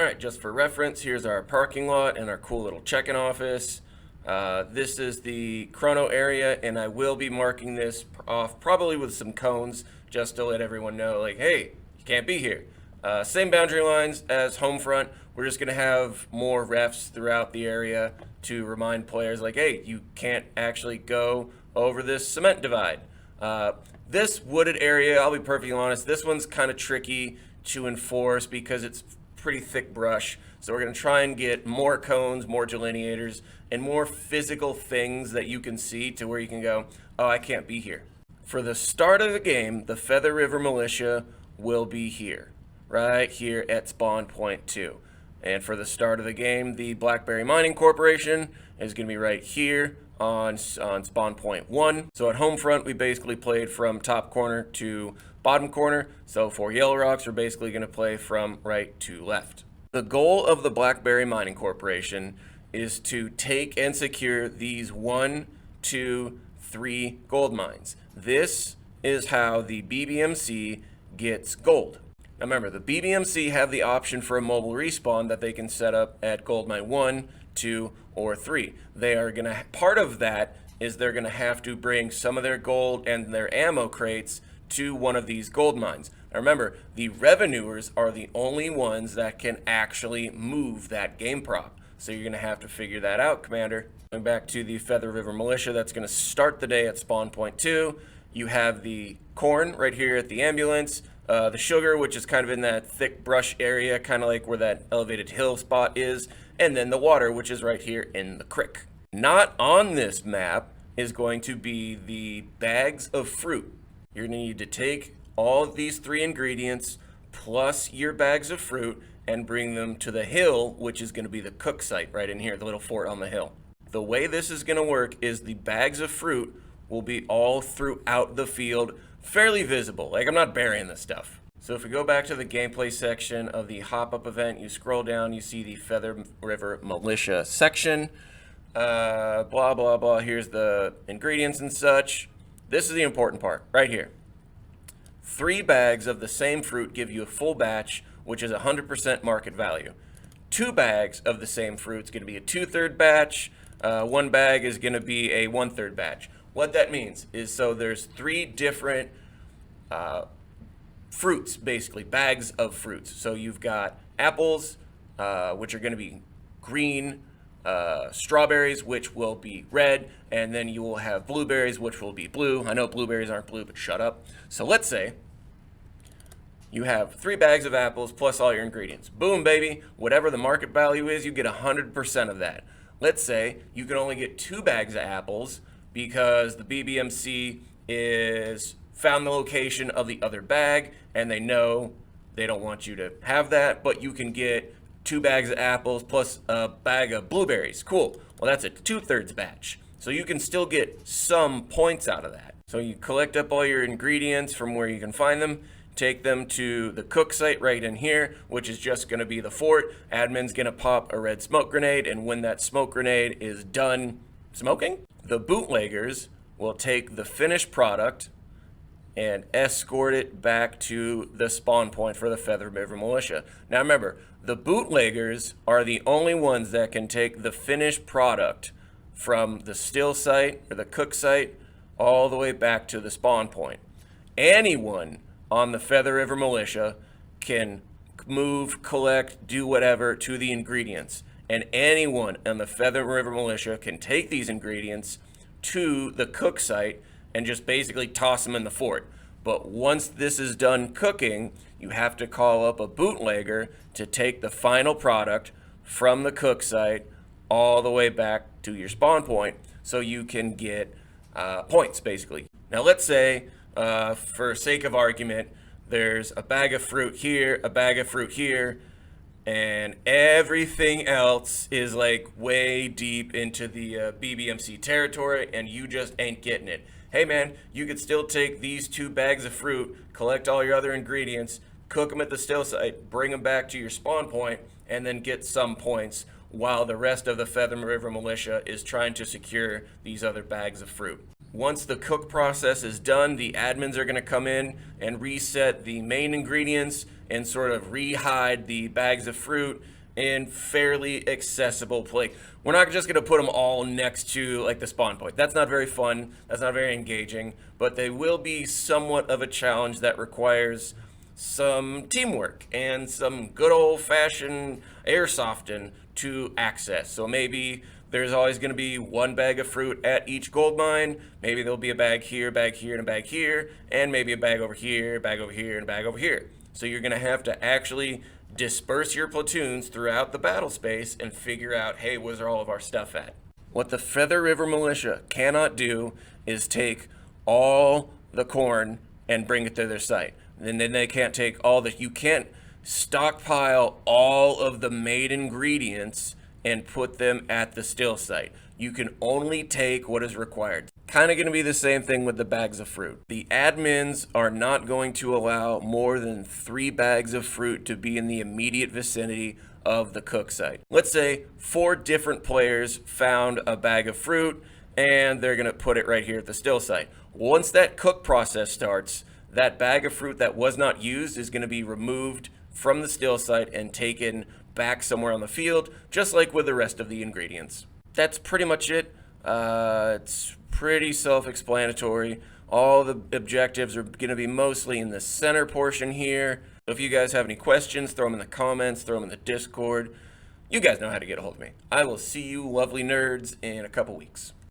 All right, just for reference, here's our parking lot and our cool little check-in office. This is the chrono area, and I will be marking this off probably with some cones just to let everyone know, like, hey, you can't be here. Same boundary lines as home front. We're just going to have more refs throughout the area to remind players, like, hey, you can't actually go over this cement divide. This wooded area, I'll be perfectly honest, this one's kind of tricky to enforce because it's pretty thick brush. So we're going to try and get more cones, more delineators, and more physical things that you can see to where you can go, oh, I can't be here. For the start of the game, the Feather River Militia will be here, right here at spawn point 2. And for the start of the game, the Blackberry Mining Corporation is going to be right here on spawn point 1. So at home front, we basically played from top corner to bottom corner. So for Yellow Rocks, we're basically going to play from right to left. The goal of the Blackberry Mining Corporation is to take and secure these 1, 2, 3 gold mines. This is how the BBMC gets gold. Now remember, the BBMC have the option for a mobile respawn that they can set up at gold mine 1, 2, or 3. They are going to, part of that is they're going to have to bring some of their gold and their ammo crates to one of these gold mines. Now remember, the revenuers are the only ones that can actually move that game prop. So you're going to have to figure that out, Commander. Going back to the Feather River Militia, that's going to start the day at spawn point 2. You have the corn right here at the ambulance. The sugar, which is kind of in that thick brush area, kind of like where that elevated hill spot is, and then the water, which is right here in the creek. Not on this map is going to be the bags of fruit. You're going to need to take all of these 3 ingredients plus your bags of fruit and bring them to the hill, which is going to be the cook site right in here, the little fort on the hill. The way this is going to work is the bags of fruit will be all throughout the field, fairly visible. Like, I'm not burying this stuff. So if we go back to the gameplay section of the hop-up event, you scroll down, you see the Feather River Militia section. Blah, blah, blah. Here's the ingredients and such. This is the important part, right here. 3 bags of the same fruit give you a full batch, which is 100% market value. 2 bags of the same fruit is going to be a 2/3 batch. 1 bag is going to be a 1/3 batch. What that means is, so there's 3 different fruits, basically, bags of fruits. So you've got apples, which are going to be green, strawberries, which will be red, and then you will have blueberries, which will be blue. I know blueberries aren't blue, but shut up. So let's say you have 3 bags of apples plus all your ingredients. Boom, baby. Whatever the market value is, you get 100% of that. Let's say you can only get 2 bags of apples because the BBMC is found the location of the other bag and they know they don't want you to have that, but you can get 2 bags of apples plus a bag of blueberries. Cool. Well, that's a 2/3 batch. So you can still get some points out of that. So you collect up all your ingredients from where you can find them, take them to the cook site right in here, which is just going to be the fort. Admin's going to pop a red smoke grenade, and when that smoke grenade is done smoking, the bootleggers will take the finished product and escort it back to the spawn point for the Feather River Militia. Now remember, the bootleggers are the only ones that can take the finished product from the still site or the cook site all the way back to the spawn point. Anyone on the Feather River Militia can move, collect, do whatever to the ingredients. And anyone on the Feather River Militia can take these ingredients to the cook site and just basically toss them in the fort. But once this is done cooking, you have to call up a bootlegger to take the final product from the cook site all the way back to your spawn point so you can get points, basically. Now let's say, for sake of argument, there's a bag of fruit here, a bag of fruit here, and everything else is like way deep into the BBMC territory, and you just ain't getting it. Hey man, you could still take these 2 bags of fruit, collect all your other ingredients, cook them at the still site, bring them back to your spawn point, and then get some points while the rest of the Feather River Militia is trying to secure these other bags of fruit. Once the cook process is done, the admins are going to come in and reset the main ingredients and sort of re-hide the bags of fruit in fairly accessible place. We're not just going to put them all next to like the spawn point. That's not very fun. That's not very engaging, but they will be somewhat of a challenge that requires some teamwork and some good old-fashioned airsofting to access. So maybe there's always going to be one bag of fruit at each gold mine. Maybe there'll be a bag here, and a bag here, and maybe a bag over here, and a bag over here. So you're going to have to actually disperse your platoons throughout the battle space and figure out, hey, where's all of our stuff at? What the Feather River Militia cannot do is take all the corn and bring it to their site. And then they can't take all the, you can't stockpile all of the made ingredients and put them at the still site. You can only take what is required. Kind of going to be the same thing with the bags of fruit. The admins are not going to allow more than 3 bags of fruit to be in the immediate vicinity of the cook site. Let's say 4 different players found a bag of fruit and they're going to put it right here at the still site. Once that cook process starts, that bag of fruit that was not used is going to be removed from the still site and taken back somewhere on the field, just like with the rest of the ingredients. That's pretty much it. It's pretty self-explanatory. All the objectives are going to be mostly in the center portion here. If you guys have any questions, throw them in the comments, throw them in the Discord. You guys know how to get a hold of me. I will see you lovely nerds in a couple weeks.